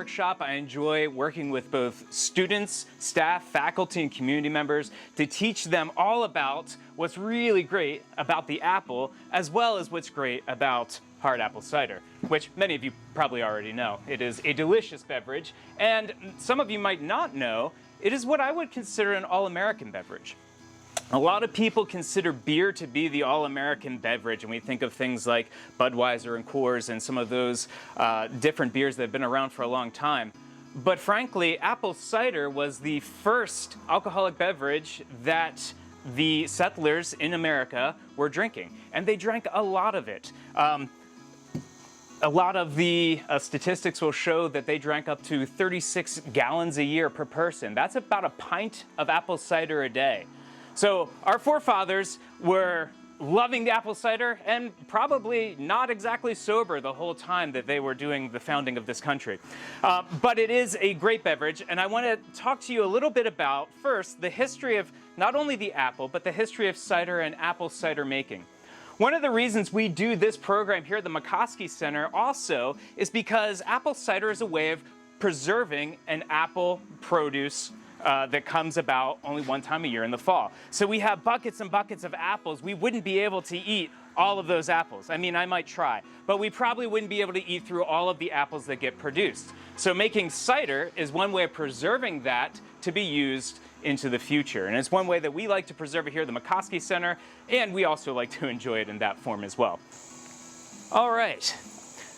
workshop, I enjoy working with both students, staff, faculty, and community members to teach them all about what's really great about the apple, as well as what's great about hard apple cider, which many of you probably already know. It is a delicious beverage, and some of you might not know, it is what I would consider an all-American beverage. A lot of people consider beer to be the all-American beverage, and we think of things like Budweiser and Coors and some of those different beers that have been around for a long time. But frankly, apple cider was the first alcoholic beverage that the settlers in America were drinking, and they drank a lot of it. A lot of the statistics will show that they drank up to 36 gallons a year per person. That's about a pint of apple cider a day. So our forefathers were loving the apple cider and probably not exactly sober the whole time that they were doing the founding of this country. But it is a great beverage, and I want to talk to you a little bit about, first, the history of not only the apple, but the history of cider and apple cider making. One of the reasons we do this program here at the Macoskey Center also is because apple cider is a way of preserving an apple produce that comes about only one time a year in the fall. So we have buckets and buckets of apples. We wouldn't be able to eat all of those apples. I mean, I might try, but we probably wouldn't be able to eat through all of the apples that get produced. So making cider is one way of preserving that to be used into the future. And it's one way that we like to preserve it here at the Macoskey Center, and we also like to enjoy it in that form as well. All right.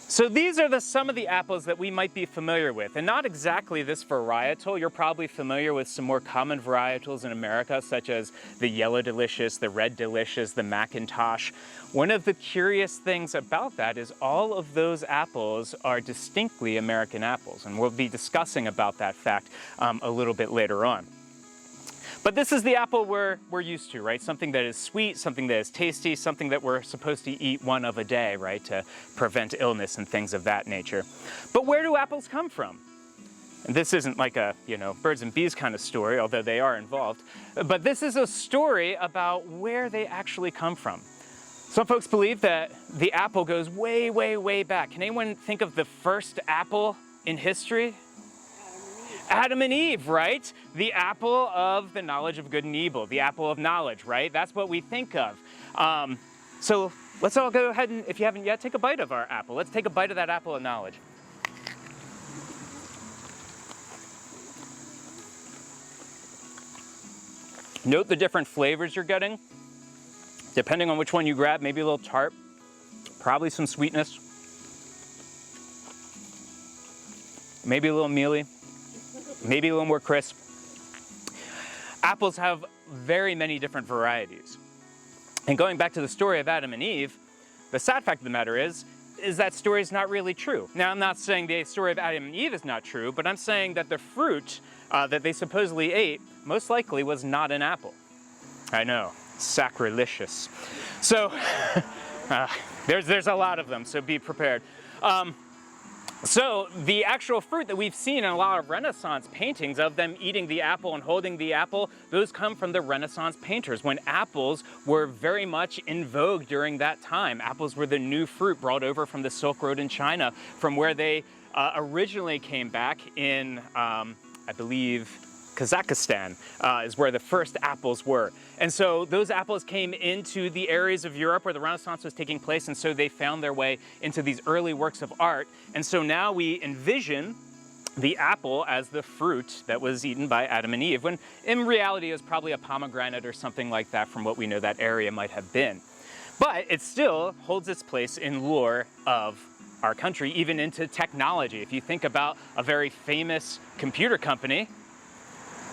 So these are some of the apples that we might be familiar with, and not exactly this varietal. You're probably familiar with some more common varietals in America, such as the Yellow Delicious, the Red Delicious, the Macintosh. One of the curious things about that is all of those apples are distinctly American apples, and we'll be discussing about that fact a little bit later on. But this is the apple we're used to, right? Something that is sweet, something that is tasty, something that we're supposed to eat one of a day, right? To prevent illness and things of that nature. But where do apples come from? And this isn't like a, birds and bees kind of story, although they are involved. But this is a story about where they actually come from. Some folks believe that the apple goes way, way, way back. Can anyone think of the first apple in history? Adam and Eve, right? The apple of the knowledge of good and evil, the apple of knowledge, right? That's what we think of. So let's all go ahead and, if you haven't yet, take a bite of our apple. Let's take a bite of that apple of knowledge. Note the different flavors you're getting. Depending on which one you grab, maybe a little tart, probably some sweetness, maybe a little mealy. Maybe a little more crisp. Apples have very many different varieties. And going back to the story of Adam and Eve, the sad fact of the matter is that story is not really true. Now, I'm not saying the story of Adam and Eve is not true, but I'm saying that the fruit that they supposedly ate most likely was not an apple. I know, sacrilegious. So, there's a lot of them, so be prepared. So the actual fruit that we've seen in a lot of Renaissance paintings of them eating the apple and holding the apple, those come from the Renaissance painters when apples were very much in vogue during that time. Apples were the new fruit brought over from the Silk Road in China, from where they originally came back in, I believe, Kazakhstan is where the first apples were. And so those apples came into the areas of Europe where the Renaissance was taking place, and so they found their way into these early works of art. And so now we envision the apple as the fruit that was eaten by Adam and Eve, when in reality it was probably a pomegranate or something like that from what we know that area might have been. But it still holds its place in lore of our country, even into technology. If you think about a very famous computer company,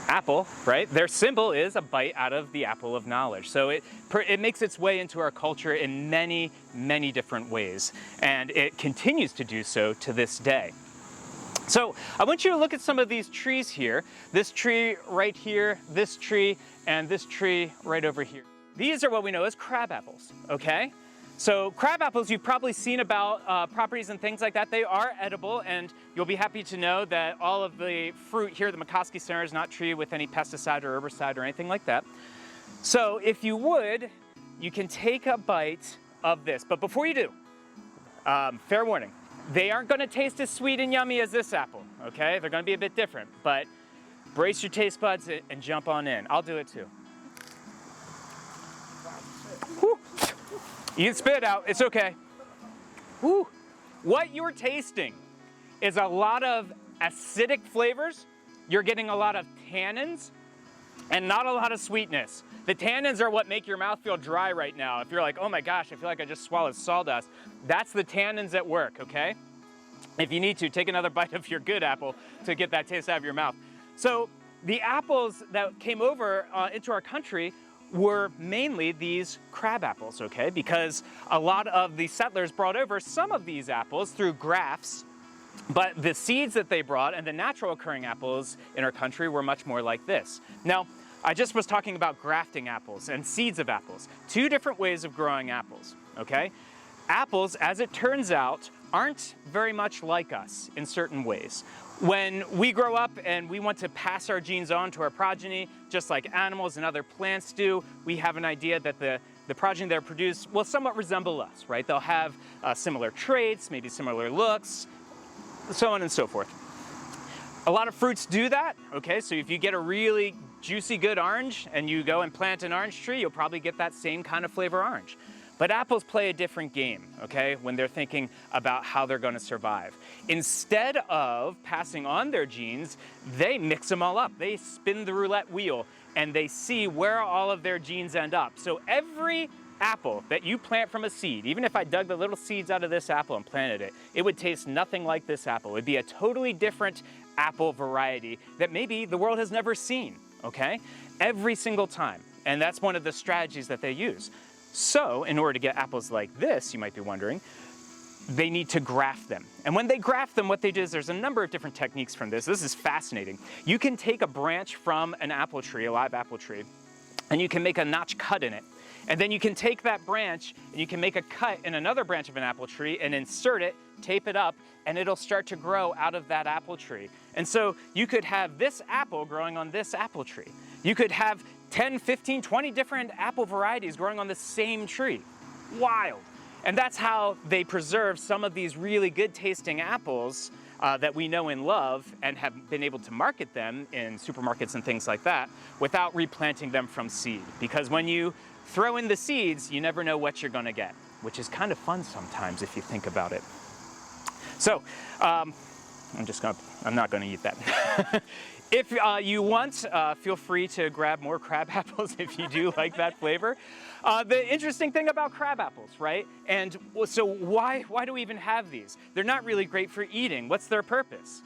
Apple, right? Their symbol is a bite out of the apple of knowledge. So it makes its way into our culture in many, many different ways. And it continues to do so to this day. So I want you to look at some of these trees here. This tree right here, this tree, and this tree right over here. These are what we know as crab apples, okay? So crab apples, you've probably seen about properties and things like that. They are edible, and you'll be happy to know that all of the fruit here at the Macoskey Center is not treated with any pesticide or herbicide or anything like that. So if you would, you can take a bite of this. But before you do, fair warning, they aren't going to taste as sweet and yummy as this apple. okay? They're gonna be a bit different, but brace your taste buds and jump on in. I'll do it too. Whew. You can spit it out, it's okay. Whew. What you're tasting is a lot of acidic flavors. You're getting a lot of tannins and not a lot of sweetness. The tannins are what make your mouth feel dry right now. If you're like, oh my gosh, I feel like I just swallowed sawdust, that's the tannins at work, okay? If you need to, take another bite of your good apple to get that taste out of your mouth. So the apples that came over into our country were mainly these crab apples, okay? Because a lot of the settlers brought over some of these apples through grafts, but the seeds that they brought and the natural occurring apples in our country were much more like this. Now, I just was talking about grafting apples and seeds of apples. Two different ways of growing apples, okay? Apples, as it turns out, aren't very much like us in certain ways. When we grow up and we want to pass our genes on to our progeny, just like animals and other plants do, we have an idea that the progeny that are produced will somewhat resemble us, right? They'll have similar traits, maybe similar looks, so on and so forth. A lot of fruits do that, okay? So if you get a really juicy, good orange and you go and plant an orange tree, you'll probably get that same kind of flavor orange. But apples play a different game, okay, when they're thinking about how they're going to survive. Instead of passing on their genes, they mix them all up. They spin the roulette wheel and they see where all of their genes end up. So every apple that you plant from a seed, even if I dug the little seeds out of this apple and planted it, it would taste nothing like this apple. It would be a totally different apple variety that maybe the world has never seen, okay? Every single time. And that's one of the strategies that they use. So, in order to get apples like this, you might be wondering, they need to graft them. And when they graft them, what they do is there's a number of different techniques from this. This is fascinating. You can take a branch from an apple tree, a live apple tree, and you can make a notch cut in it. And then you can take that branch and you can make a cut in another branch of an apple tree and insert it, tape it up, and it'll start to grow out of that apple tree. And so you could have this apple growing on this apple tree. You could have 10, 15, 20 different apple varieties growing on the same tree. Wild. And that's how they preserve some of these really good tasting apples that we know and love and have been able to market them in supermarkets and things like that without replanting them from seed. Because when you throw in the seeds, you never know what you're gonna get, which is kind of fun sometimes if you think about it. So, I'm not gonna eat that. If you want, feel free to grab more crab apples if you do like that flavor. The interesting thing about crab apples, right? And so why do we even have these? They're not really great for eating. What's their purpose?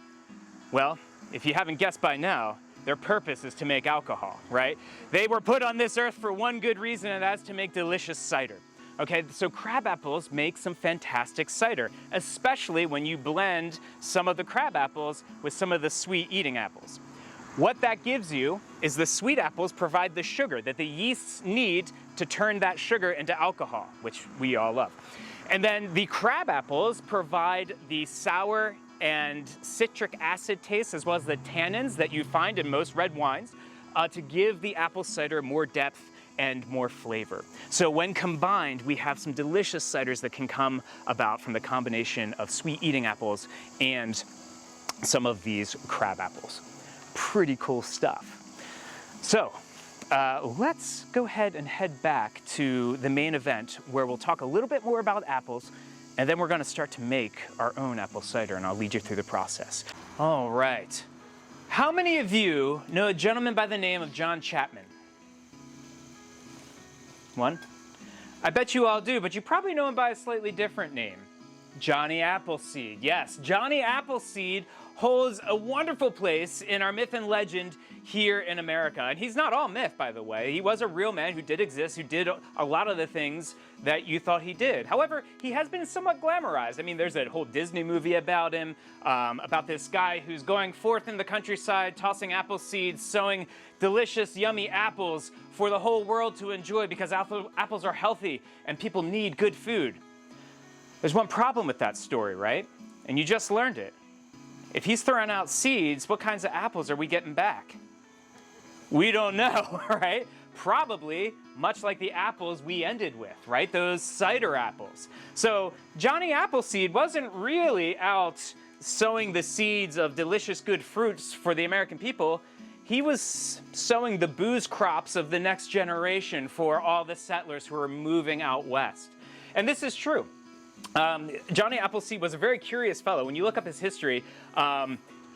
Well, if you haven't guessed by now, their purpose is to make alcohol, right? They were put on this earth for one good reason, and that's to make delicious cider. Okay, so crab apples make some fantastic cider, especially when you blend some of the crab apples with some of the sweet eating apples. What that gives you is the sweet apples provide the sugar that the yeasts need to turn that sugar into alcohol, which we all love. And then the crab apples provide the sour and citric acid taste as well as the tannins that you find in most red wines to give the apple cider more depth and more flavor. So when combined, we have some delicious ciders that can come about from the combination of sweet eating apples and some of these crab apples. Pretty cool stuff. So let's go ahead and head back to the main event where we'll talk a little bit more about apples, and then we're going to start to make our own apple cider, and I'll lead you through the process. All right. How many of you know a gentleman by the name of John Chapman? One? I bet you all do, but you probably know him by a slightly different name. Johnny Appleseed. Yes, Johnny Appleseed holds a wonderful place in our myth and legend here in America. And he's not all myth, by the way. He was a real man who did exist, who did a lot of the things that you thought he did. However, he has been somewhat glamorized. I mean, there's that whole Disney movie about him, about this guy who's going forth in the countryside, tossing apple seeds, sowing delicious, yummy apples for the whole world to enjoy because apples are healthy and people need good food. There's one problem with that story, right? And you just learned it. If he's throwing out seeds, what kinds of apples are we getting back? We don't know, right? Probably much like the apples we ended with, right? Those cider apples. So Johnny Appleseed wasn't really out sowing the seeds of delicious good fruits for the American people, he was sowing the booze crops of the next generation for all the settlers who were moving out west. And this is true. Johnny Appleseed was a very curious fellow. When you look up his history,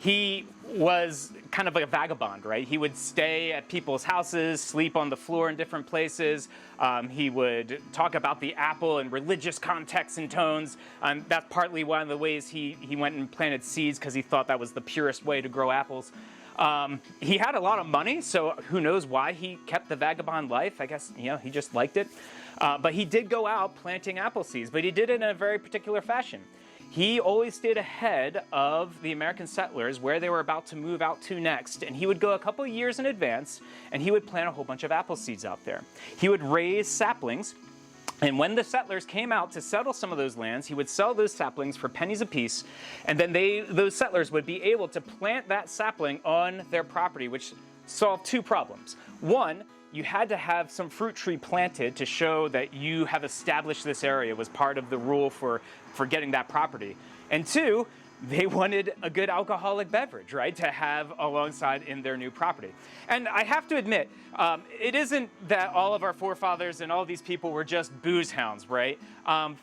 he was kind of like a vagabond, right? He would stay at people's houses, sleep on the floor in different places. He would talk about the apple in religious contexts and tones. That's partly one of the ways he went and planted seeds, because he thought that was the purest way to grow apples. He had a lot of money, so who knows why he kept the vagabond life. I guess, he just liked it. But he did go out planting apple seeds, but he did it in a very particular fashion. He always stayed ahead of the American settlers where they were about to move out to next, and he would go a couple of years in advance, and he would plant a whole bunch of apple seeds out there. He would raise saplings, and when the settlers came out to settle some of those lands, he would sell those saplings for pennies apiece, and then those settlers would be able to plant that sapling on their property, which solved two problems. One, you had to have some fruit tree planted to show that you have established this area, was part of the rule for getting that property. And two, they wanted a good alcoholic beverage, right, to have alongside in their new property. And I have to admit, it isn't that all of our forefathers and all these people were just booze hounds, right?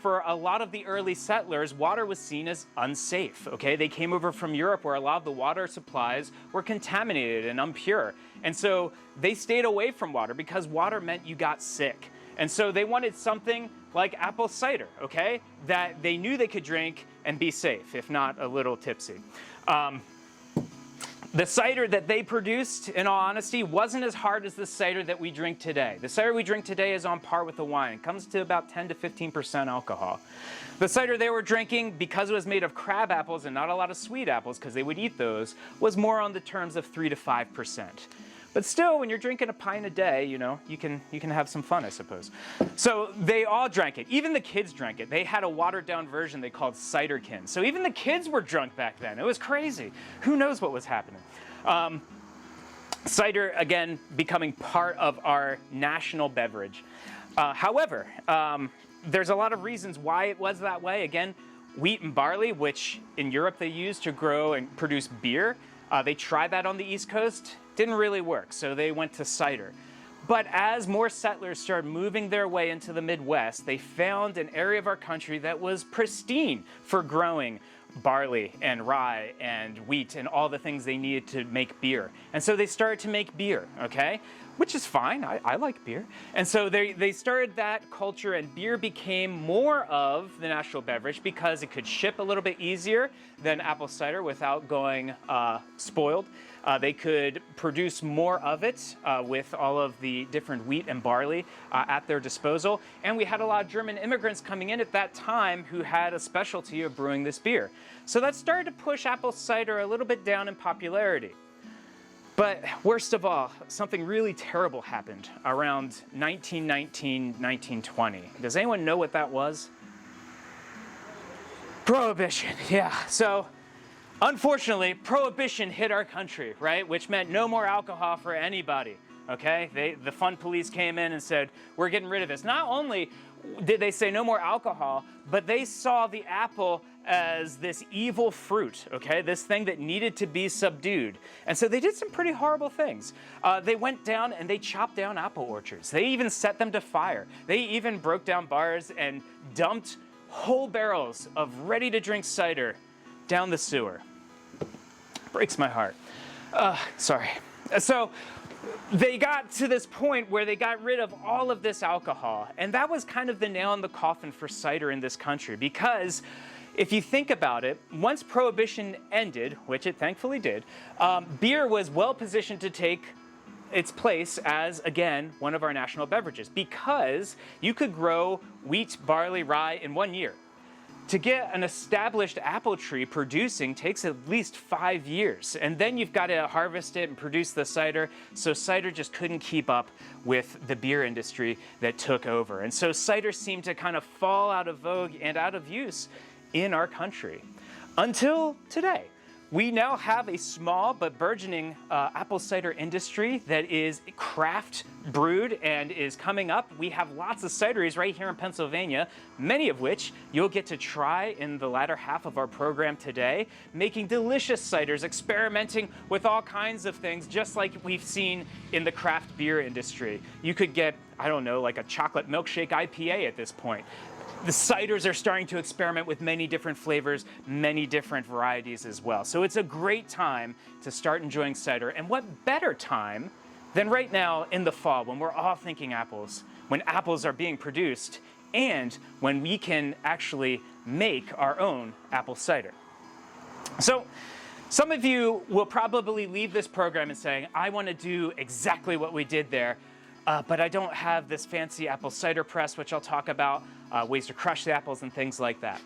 For a lot of the early settlers, water was seen as unsafe, okay? They came over from Europe where a lot of the water supplies were contaminated and impure. And so they stayed away from water because water meant you got sick. And so they wanted something like apple cider, okay, that they knew they could drink and be safe, if not a little tipsy. The cider that they produced, in all honesty, wasn't as hard as the cider that we drink today. The cider we drink today is on par with the wine. It comes to about 10 to 15% alcohol. The cider they were drinking, because it was made of crab apples and not a lot of sweet apples, because they would eat those, was more on the terms of 3 to 5%. But still, when you're drinking a pint a day, you can have some fun, I suppose. So they all drank it. Even the kids drank it. They had a watered-down version they called Ciderkin. So even the kids were drunk back then. It was crazy. Who knows what was happening? Cider, again, becoming part of our national beverage. However, there's a lot of reasons why it was that way. Again, wheat and barley, which in Europe they used to grow and produce beer. They tried that on the East Coast. Didn't really work, so they went to cider. But as more settlers started moving their way into the Midwest, they found an area of our country that was pristine for growing barley and rye and wheat and all the things they needed to make beer. And so they started to make beer, okay? Which is fine, I like beer. And so they started that culture, and beer became more of the national beverage because it could ship a little bit easier than apple cider without going spoiled. They could produce more of it with all of the different wheat and barley at their disposal. And we had a lot of German immigrants coming in at that time who had a specialty of brewing this beer. So that started to push apple cider a little bit down in popularity. But worst of all, something really terrible happened around 1919, 1920. Does anyone know what that was? Prohibition, yeah. So unfortunately, Prohibition hit our country, right? Which meant no more alcohol for anybody, okay? The fun police came in and said, we're getting rid of this. Not only did they say no more alcohol, but they saw the apple as this evil fruit, okay? This thing that needed to be subdued. And so they did some pretty horrible things. They went down and they chopped down apple orchards. They even set them to fire. They even broke down bars and dumped whole barrels of ready-to-drink cider down the sewer. Breaks my heart. Sorry. So they got to this point where they got rid of all of this alcohol. And that was kind of the nail in the coffin for cider in this country, because if you think about it, once Prohibition ended, which it thankfully did, beer was well positioned to take its place as, again, one of our national beverages, because you could grow wheat, barley, rye in 1 year. To get an established apple tree producing takes at least 5 years, and then you've got to harvest it and produce the cider, so cider just couldn't keep up with the beer industry that took over. And so cider seemed to kind of fall out of vogue and out of use in our country. Until today, we now have a small but burgeoning apple cider industry that is craft brewed and is coming up. We have lots of cideries right here in Pennsylvania, many of which you'll get to try in the latter half of our program today, making delicious ciders, experimenting with all kinds of things, just like we've seen in the craft beer industry. You could get, I don't know, like a chocolate milkshake IPA at this point. The ciders are starting to experiment with many different flavors, many different varieties as well. So it's a great time to start enjoying cider. And what better time than right now in the fall when we're all thinking apples, when apples are being produced, and when we can actually make our own apple cider. So some of you will probably leave this program and saying, I want to do exactly what we did there, but I don't have this fancy apple cider press, which I'll talk about, ways to crush the apples and things like that.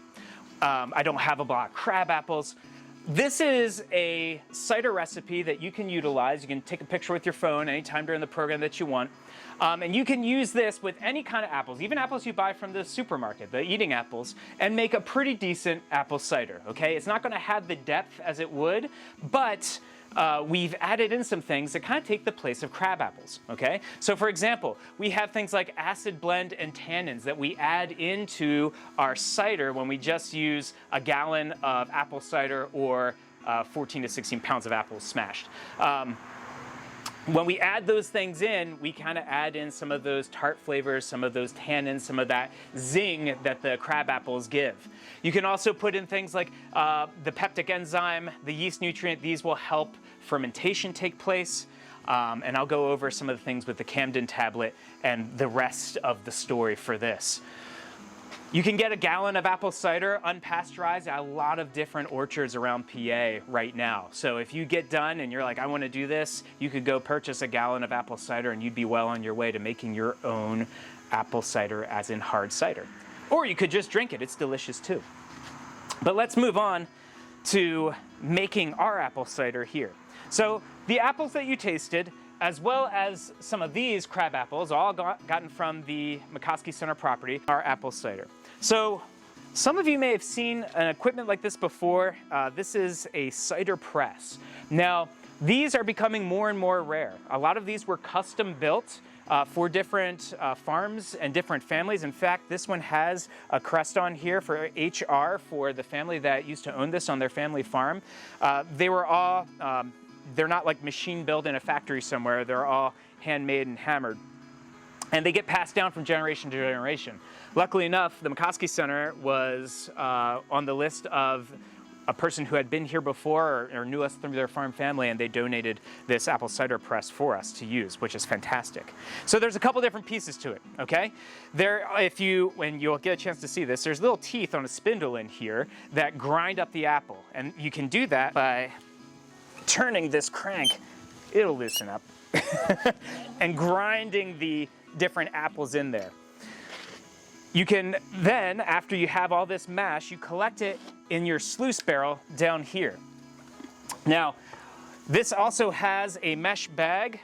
I don't have a lot of crab apples. This is a cider recipe that you can utilize. You can take a picture with your phone anytime during the program that you want. And you can use this with any kind of apples, even apples you buy from the supermarket, the eating apples, and make a pretty decent apple cider, okay? It's not going to have the depth as it would, but we've added in some things that kind of take the place of crab apples, okay? So for example, we have things like acid blend and tannins that we add into our cider when we just use a gallon of apple cider or 14 to 16 pounds of apples smashed. When we add those things in, we kind of add in some of those tart flavors, some of those tannins, some of that zing that the crab apples give. You can also put in things like the peptic enzyme, the yeast nutrient. These will help fermentation take place. And I'll go over some of the things with the Camden tablet and the rest of the story for this. You can get a gallon of apple cider unpasteurized at a lot of different orchards around PA right now. So if you get done and you're like, I want to do this, you could go purchase a gallon of apple cider and you'd be well on your way to making your own apple cider, as in hard cider. Or you could just drink it. It's delicious too. But let's move on to making our apple cider here. So the apples that you tasted, as well as some of these crab apples, all gotten from the Macoskey Center property, are apple cider. So some of you may have seen an equipment like this before. This is a cider press. Now, these are becoming more and more rare. A lot of these were custom built for different farms and different families. In fact, this one has a crest on here for HR for the family that used to own this on their family farm. They were all, they're not like machine built in a factory somewhere. They're all handmade and hammered. And they get passed down from generation to generation. Luckily enough, the Macoskey Center was on the list of a person who had been here before or knew us through their farm family, and they donated this apple cider press for us to use, which is fantastic. So there's a couple different pieces to it, okay? When you'll get a chance to see this, there's little teeth on a spindle in here that grind up the apple. And you can do that by turning this crank. It'll loosen up. And grinding the different apples in there. You can then, after you have all this mash, you collect it in your sluice barrel down here. Now, this also has a mesh bag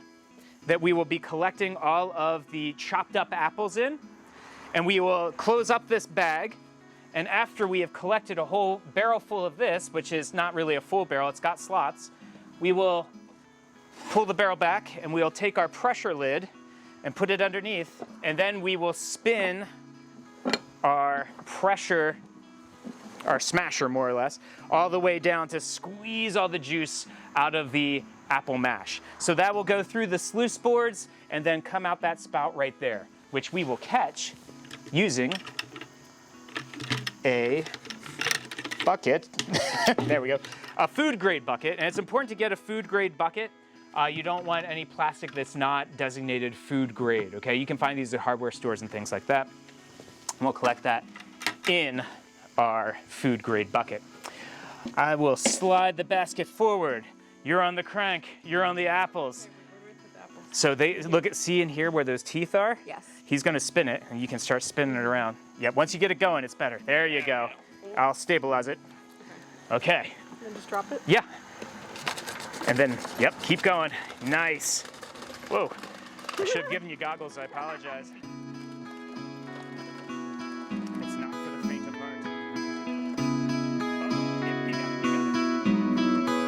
that we will be collecting all of the chopped up apples in, and we will close up this bag, and after we have collected a whole barrel full of this, which is not really a full barrel, it's got slots, we will pull the barrel back and we'll take our pressure lid and put it underneath, and then we will spin our pressure, our smasher more or less, all the way down to squeeze all the juice out of the apple mash. So that will go through the sluice boards and then come out that spout right there, which we will catch using a bucket. There we go. A food grade bucket, and it's important to get a food grade bucket. You don't want any plastic that's not designated food grade, okay? You can find these at hardware stores and things like that. And we'll collect that in our food grade bucket. I will slide the basket forward. You're on the crank, you're on the apples. So see in here where those teeth are? Yes. He's gonna spin it, and you can start spinning it around. Yep, once you get it going, it's better. There you go. I'll stabilize it. Okay. And just drop it? Yeah. And then, yep, keep going. Nice. Whoa. I should have given you goggles. I apologize. It's not for the faint of heart. Oh, yep, you got it.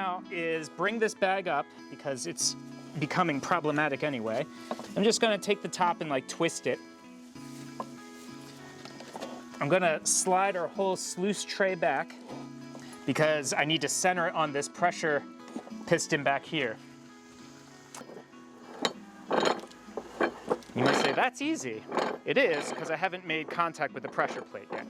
now is bring this bag up, because it's becoming problematic anyway. I'm just gonna take the top and like twist it. I'm gonna slide our whole sluice tray back because I need to center it on this pressure piston back here. You might say, that's easy. It is, because I haven't made contact with the pressure plate yet.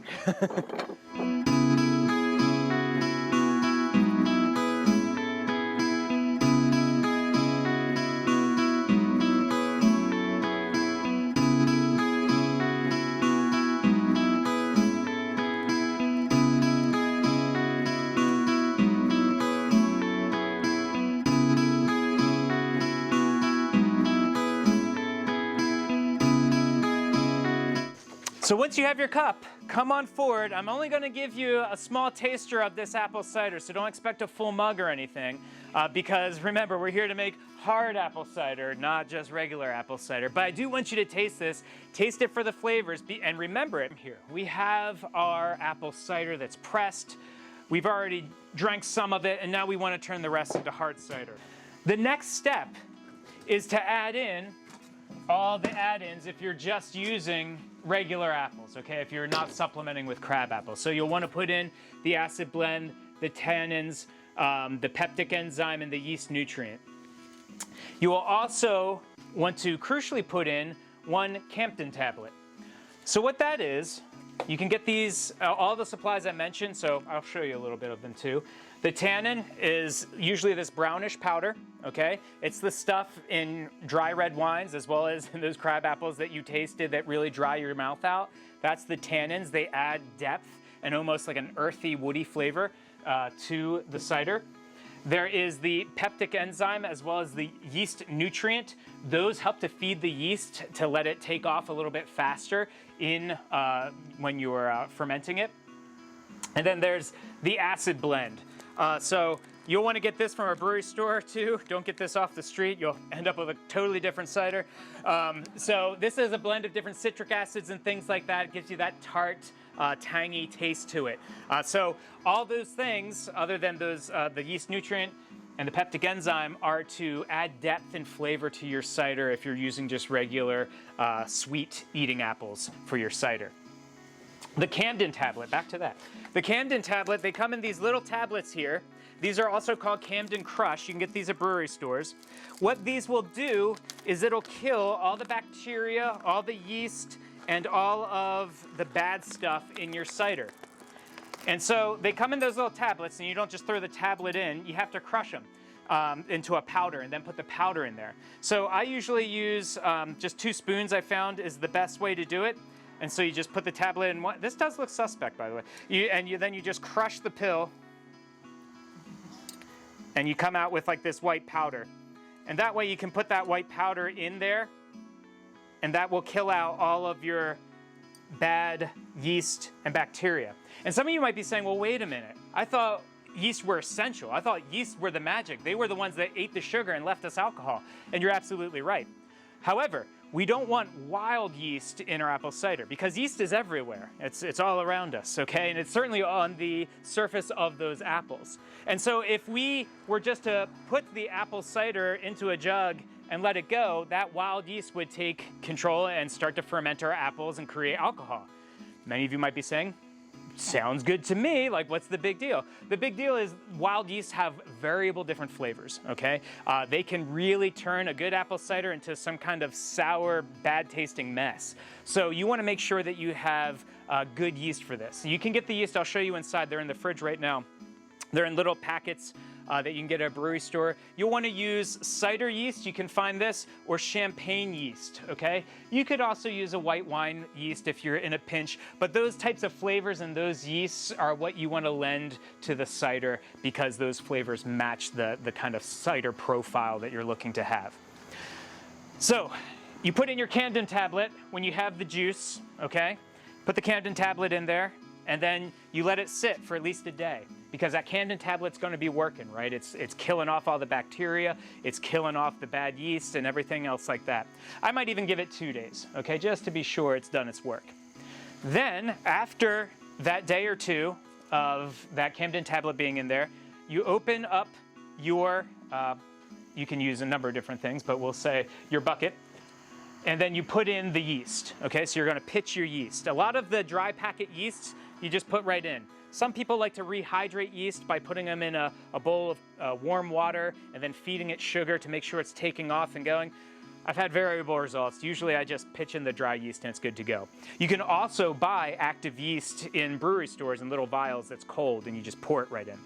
So once you have your cup, come on forward. I'm only going to give you a small taster of this apple cider, so don't expect a full mug or anything, because remember, we're here to make hard apple cider, not just regular apple cider. But I do want you to taste this, taste it for the flavors, and remember it. Here, we have our apple cider that's pressed. We've already drank some of it, and now we want to turn the rest into hard cider. The next step is to add in all the add-ins if you're just using regular apples, okay? If you're not supplementing with crab apples. So you'll want to put in the acid blend, the tannins, the peptic enzyme, and the yeast nutrient. You will also want to crucially put in 1 Campden tablet. So what that is, you can get these, all the supplies I mentioned, so I'll show you a little bit of them too. The tannin is usually this brownish powder, okay? It's the stuff in dry red wines as well as in those crab apples that you tasted that really dry your mouth out. That's the tannins. They add depth and almost like an earthy, woody flavor to the cider. There is the peptic enzyme as well as the yeast nutrient. Those help to feed the yeast to let it take off a little bit faster in when you're fermenting it. And then there's the acid blend. So you'll want to get this from a brewery store too. Don't get this off the street. You'll end up with a totally different cider. So this is a blend of different citric acids and things like that. It gives you that tart, tangy taste to it. So all those things, other than those, the yeast nutrient and the peptic enzyme, are to add depth and flavor to your cider if you're using just regular sweet eating apples for your cider. The Campden tablet, back to that. The Campden tablet, they come in these little tablets here. These are also called Campden Crush. You can get these at brewery stores. What these will do is it'll kill all the bacteria, all the yeast, and all of the bad stuff in your cider. And so they come in those little tablets, and you don't just throw the tablet in, you have to crush them into a powder and then put the powder in there. So I usually use just 2 spoons, I found is the best way to do it. And so you just put the tablet in one. This does look suspect, by the way. Then you just crush the pill, and you come out with like this white powder. And that way you can put that white powder in there, and that will kill out all of your bad yeast and bacteria. And some of you might be saying, well, wait a minute. I thought yeast were essential. I thought yeast were the magic. They were the ones that ate the sugar and left us alcohol. And you're absolutely right. However, we don't want wild yeast in our apple cider because yeast is everywhere. It's all around us, okay? And it's certainly on the surface of those apples. And so if we were just to put the apple cider into a jug and let it go, that wild yeast would take control and start to ferment our apples and create alcohol. Many of you might be saying, sounds good to me, like what's the big deal? The big deal is wild yeast have variable different flavors, okay? They can really turn a good apple cider into some kind of sour, bad tasting mess. So you wanna make sure that you have good yeast for this. You can get the yeast, I'll show you inside, they're in the fridge right now. They're in little packets that you can get at a brewery store. You'll want to use cider yeast, you can find this, or champagne yeast, okay? You could also use a white wine yeast if you're in a pinch, but those types of flavors and those yeasts are what you want to lend to the cider because those flavors match the kind of cider profile that you're looking to have. So, you put in your Campden tablet when you have the juice, okay? Put the Campden tablet in there, and then you let it sit for at least a day because that Campden tablet's going to be working, right? It's killing off all the bacteria, it's killing off the bad yeast and everything else like that. I might even give it 2 days, okay, just to be sure it's done its work. Then, after that day or two of that Campden tablet being in there, you open up your, you can use a number of different things, but we'll say your bucket. And then you put in the yeast, okay? So you're gonna pitch your yeast. A lot of the dry packet yeasts, you just put right in. Some people like to rehydrate yeast by putting them in a bowl of warm water and then feeding it sugar to make sure it's taking off and going. I've had variable results. Usually I just pitch in the dry yeast and it's good to go. You can also buy active yeast in brewery stores in little vials that's cold, and you just pour it right in.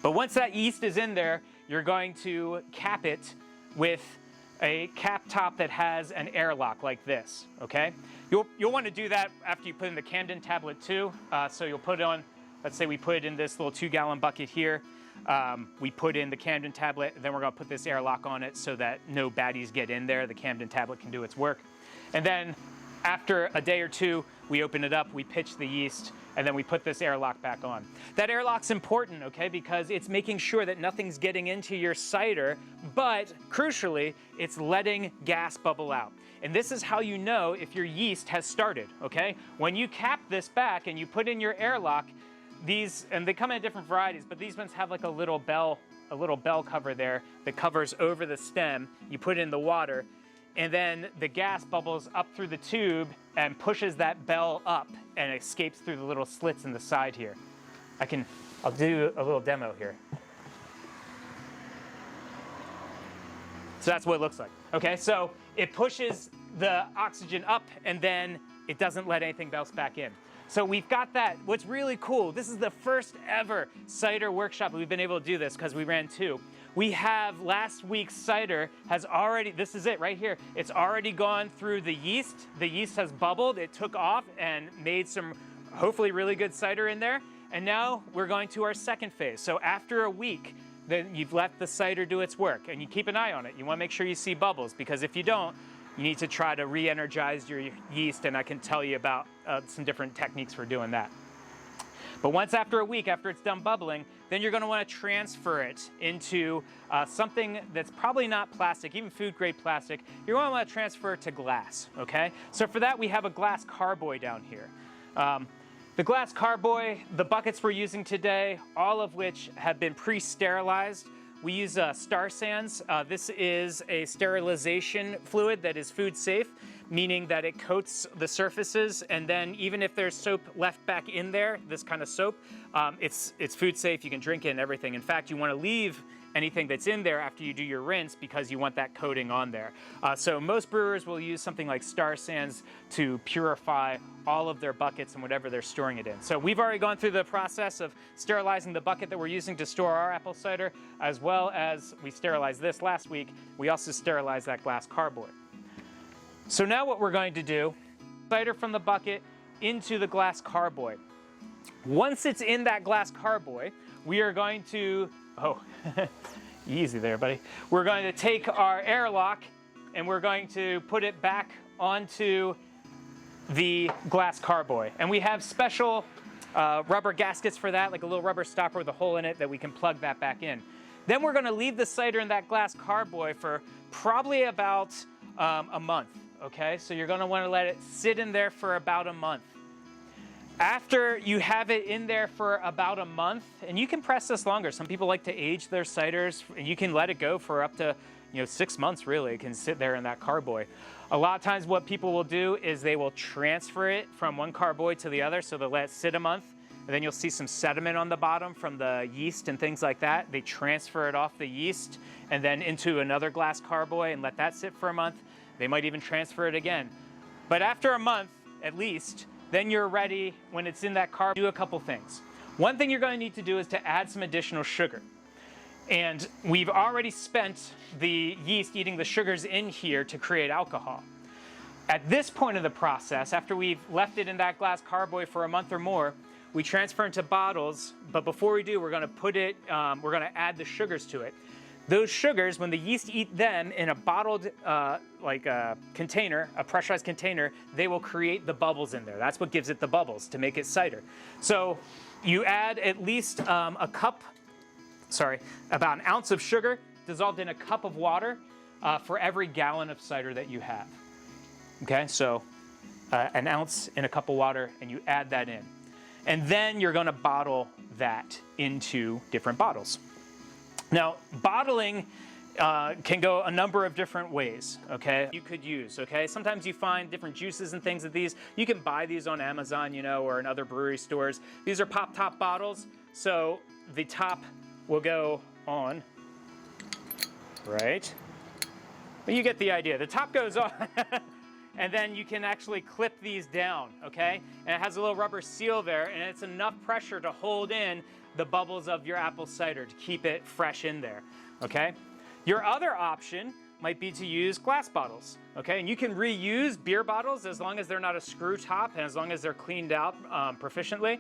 But once that yeast is in there, you're going to cap it with a cap top that has an airlock like this, okay? You'll want to do that after you put in the Camden tablet too. So you'll put it on, let's say we put it in this little 2-gallon bucket here. We put in the Camden tablet, and then we're gonna put this airlock on it so that no baddies get in there. The Camden tablet can do its work. And then after a day or two, we open it up, we pitch the yeast, and then we put this airlock back on. That airlock's important, okay, because it's making sure that nothing's getting into your cider, but crucially, it's letting gas bubble out. And this is how you know if your yeast has started, okay? When you cap this back and you put in your airlock, these, and they come in different varieties, but these ones have like a little bell cover there that covers over the stem. You put it in the water, and then the gas bubbles up through the tube and pushes that bell up and escapes through the little slits in the side here. I'll do a little demo here. So that's what it looks like. Okay, so it pushes the oxygen up and then it doesn't let anything bounce back in. So we've got that. What's really cool, this is the first ever cider workshop we've been able to do this because we ran 2. We have last week's cider has already, this is it right here, it's already gone through the yeast. The yeast has bubbled, it took off and made some hopefully really good cider in there. And now we're going to our second phase. So after a week, then you've let the cider do its work, and you keep an eye on it. You wanna make sure you see bubbles, because if you don't, you need to try to re-energize your yeast, and I can tell you about some different techniques for doing that. But once after a week, after it's done bubbling, then you're gonna wanna transfer it into something that's probably not plastic, even food-grade plastic. You're gonna wanna transfer it to glass, okay? So for that, we have a glass carboy down here. The glass carboy, the buckets we're using today, all of which have been pre-sterilized. We use Star Sands. This is a sterilization fluid that is food safe, meaning that it coats the surfaces, and then even if there's soap left back in there, this kind of soap, it's food safe, you can drink it and everything. In fact, you want to leave anything that's in there after you do your rinse because you want that coating on there. So most brewers will use something like Star Sands to purify all of their buckets and whatever they're storing it in. So we've already gone through the process of sterilizing the bucket that we're using to store our apple cider, as well as we sterilized this last week. We also sterilized that glass carboy. So now what we're going to do, cider from the bucket into the glass carboy. Once it's in that glass carboy, we are going to, easy there, buddy. We're going to take our airlock and we're going to put it back onto the glass carboy. And we have special rubber gaskets for that, like a little rubber stopper with a hole in it that we can plug that back in. Then we're gonna leave the cider in that glass carboy for probably about a month, okay? So you're gonna wanna let it sit in there for about a month. After you have it in there for about a month, and you can press this longer. Some people like to age their ciders, and you can let it go for up to 6 months, really. It can sit there in that carboy. A lot of times what people will do is they will transfer it from one carboy to the other, so they'll let it sit a month, and then you'll see some sediment on the bottom from the yeast and things like that. They transfer it off the yeast and then into another glass carboy and let that sit for a month. They might even transfer it again. But after a month, at least, then you're ready, when it's in that carboy, do a couple things. One thing you're going to need to do is to add some additional sugar. And we've already spent the yeast eating the sugars in here to create alcohol. At this point of the process, after we've left it in that glass carboy for a month or more, we transfer into bottles, but before we do, we're gonna put it, we're gonna add the sugars to it. Those sugars, when the yeast eat them in a bottled container, a pressurized container, they will create the bubbles in there. That's what gives it the bubbles to make it cider. So you add at least about an ounce of sugar dissolved in a cup of water for every gallon of cider that you have. Okay, so an ounce in a cup of water, and you add that in. And then you're gonna bottle that into different bottles. Now, bottling can go a number of different ways, okay? You could use, okay? Sometimes you find different juices and things of these. You can buy these on Amazon, you know, or in other brewery stores. These are pop-top bottles, so the top will go on, right? But you get the idea. The top goes on, and then you can actually clip these down, okay? And it has a little rubber seal there, and it's enough pressure to hold in the bubbles of your apple cider to keep it fresh in there, okay? Your other option might be to use glass bottles, okay? And you can reuse beer bottles as long as they're not a screw top and as long as they're cleaned out proficiently.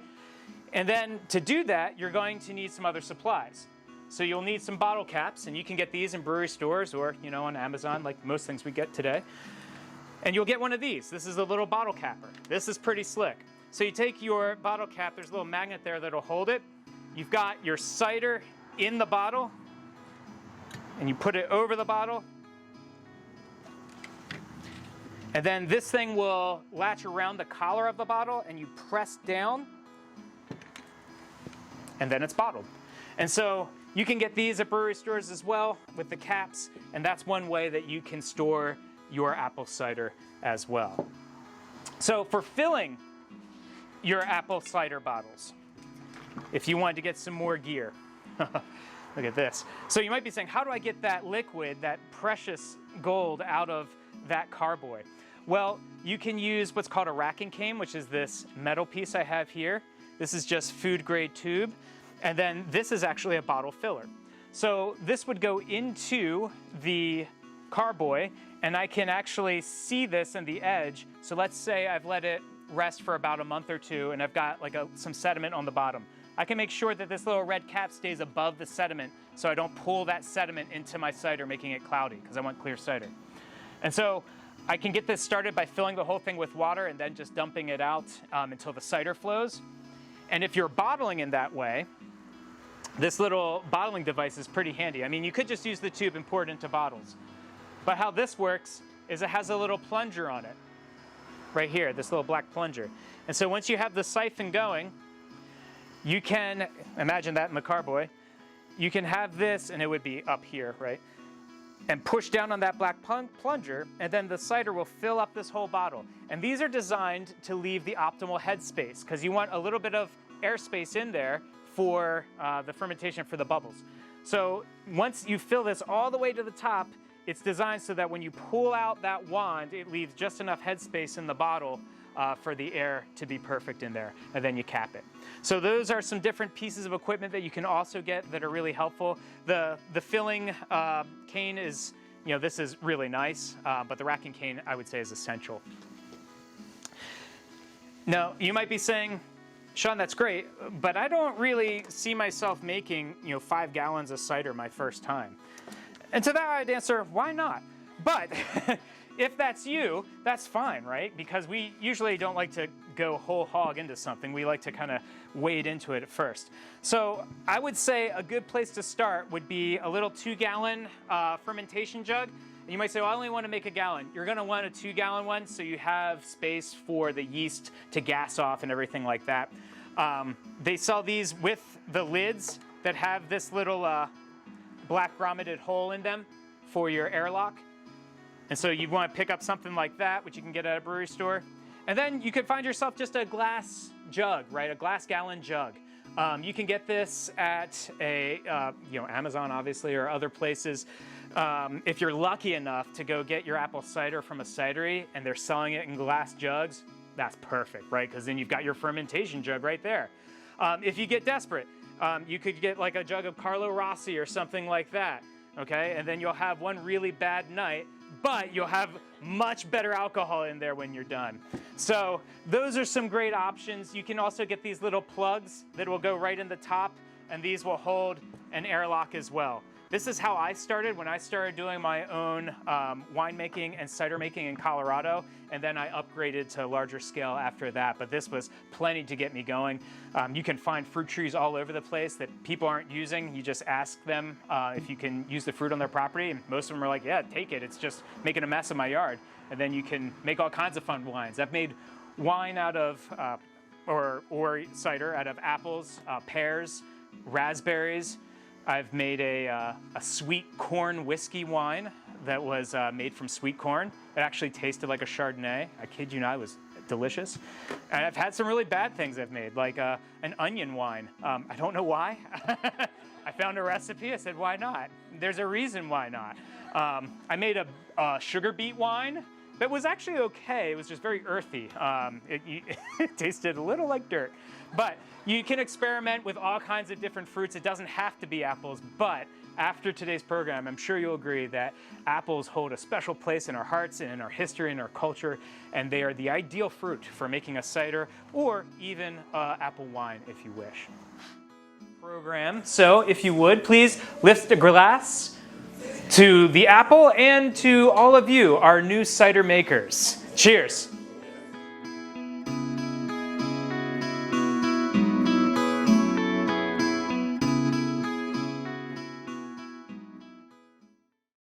And then to do that, you're going to need some other supplies. So you'll need some bottle caps, and you can get these in brewery stores or, you know, on Amazon, like most things we get today. And you'll get one of these. This is a little bottle capper. This is pretty slick. So you take your bottle cap, there's a little magnet there that'll hold it. You've got your cider in the bottle, and you put it over the bottle. And then this thing will latch around the collar of the bottle, and you press down, and then it's bottled. And so you can get these at brewery stores as well with the caps, and that's one way that you can store your apple cider as well. So for filling your apple cider bottles, if you wanted to get some more gear, look at this. So you might be saying, how do I get that liquid, that precious gold out of that carboy? Well, you can use what's called a rack and cane, which is this metal piece I have here. This is just food grade tube. And then this is actually a bottle filler. So this would go into the carboy, and I can actually see this in the edge. So let's say I've let it rest for about a month or two, and I've got like some sediment on the bottom. I can make sure that this little red cap stays above the sediment so I don't pull that sediment into my cider, making it cloudy, because I want clear cider. And so I can get this started by filling the whole thing with water and then just dumping it out until the cider flows. And if you're bottling in that way, this little bottling device is pretty handy. I mean, you could just use the tube and pour it into bottles. But how this works is it has a little plunger on it, right here, this little black plunger. And so once you have the siphon going, you can, imagine that in the carboy, you can have this, and it would be up here, right? And push down on that black plunger, and then the cider will fill up this whole bottle. And these are designed to leave the optimal headspace, because you want a little bit of airspace in there for the fermentation for the bubbles. So once you fill this all the way to the top, it's designed so that when you pull out that wand, it leaves just enough headspace in the bottle for the air to be perfect in there, and then you cap it. So those are some different pieces of equipment that you can also get that are really helpful. The filling cane is, you know, this is really nice, but the rack and cane, I would say, is essential. Now, you might be saying, Shawn, that's great, but I don't really see myself making, 5 gallons of cider my first time. And to that I'd answer, why not? But if that's you, that's fine, right? Because we usually don't like to go whole hog into something. We like to kind of wade into it at first. So I would say a good place to start would be a little 2-gallon fermentation jug. And you might say, well, I only want to make a gallon. You're going to want a 2-gallon one so you have space for the yeast to gas off and everything like that. They sell these with the lids that have this little black grommeted hole in them for your airlock. And so you want to pick up something like that, which you can get at a brewery store. And then you could find yourself just a glass jug, right? A glass gallon jug. You can get this at a, Amazon, obviously, or other places. If you're lucky enough to go get your apple cider from a cidery and they're selling it in glass jugs, that's perfect, right? Because then you've got your fermentation jug right there. If you get desperate, you could get like a jug of Carlo Rossi or something like that, okay? And then you'll have one really bad night, but you'll have much better alcohol in there when you're done. So those are some great options. You can also get these little plugs that will go right in the top, and these will hold an airlock as well. This is how I started when I started doing my own winemaking and cider making in Colorado, and then I upgraded to a larger scale after that, but this was plenty to get me going. You can find fruit trees all over the place that people aren't using. You just ask them if you can use the fruit on their property, and most of them are like, yeah, take it. It's just making a mess of my yard. And then you can make all kinds of fun wines. I've made wine out of, or cider out of apples, pears, raspberries, I've made a sweet corn whiskey wine that was made from sweet corn. It actually tasted like a Chardonnay. I kid you not, it was delicious. And I've had some really bad things I've made, like an onion wine. I don't know why. I found a recipe, I said, why not? There's a reason why not. I made a sugar beet wine that was actually okay. It was just very earthy. It tasted a little like dirt. But you can experiment with all kinds of different fruits. It doesn't have to be apples, but after today's program, I'm sure you'll agree that apples hold a special place in our hearts and in our history and our culture, and they are the ideal fruit for making a cider or even apple wine if you wish. Program. So if you would, please lift a glass to the apple and to all of you, our new cider makers. Cheers.